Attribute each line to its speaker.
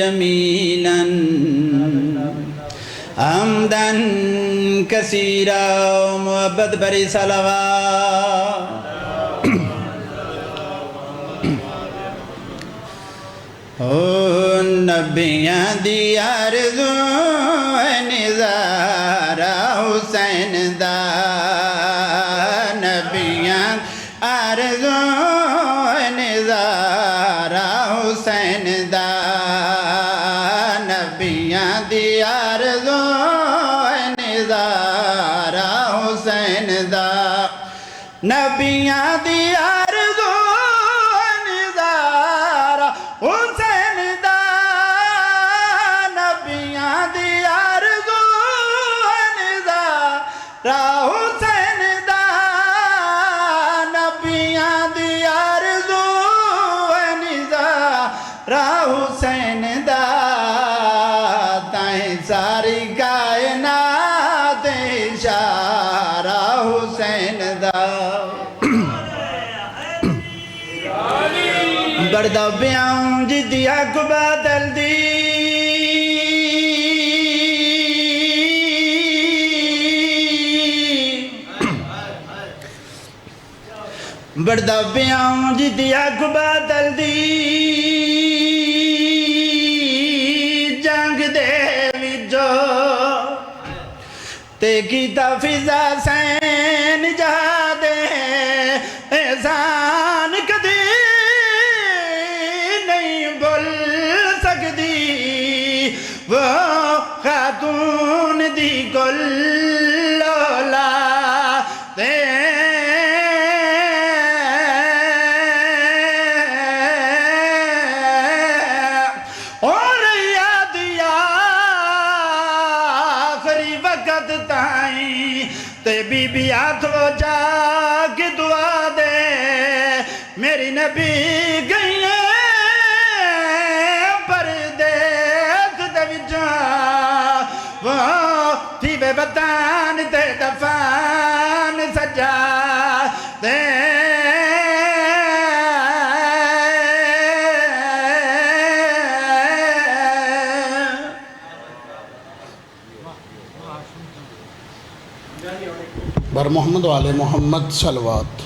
Speaker 1: جميلا حمدا كثيرا محبت بری صلوات نبیاں دی آرزو نظارہ حسین دا نبیاں آرزو نظارہ حسین دا نبیاں دی آرزو نظارہ حسین دا نبیاں دی آرزو نظارہ حسین دا نبیاں دی آرزو نظارہ حسین دا نبیاں دی آرزو نظارہ حسین دا تائیں ساری کائنات اشارہ حسین دا بردہ بیاں جدیا کو بدل دی بردہ بیاں جدیا کو بدل دی جنگ دے وچو تے کیتا فضا سین جہادے احسان کدی وہ خاتون دی گل اولادے اور یاد آخری وقت تائیں تے بی بی آتھو جا کے دعا دے میری نبی گئی ہے تھی بے بتان تے دفان سجا دے
Speaker 2: بر محمد و آل محمد صلوات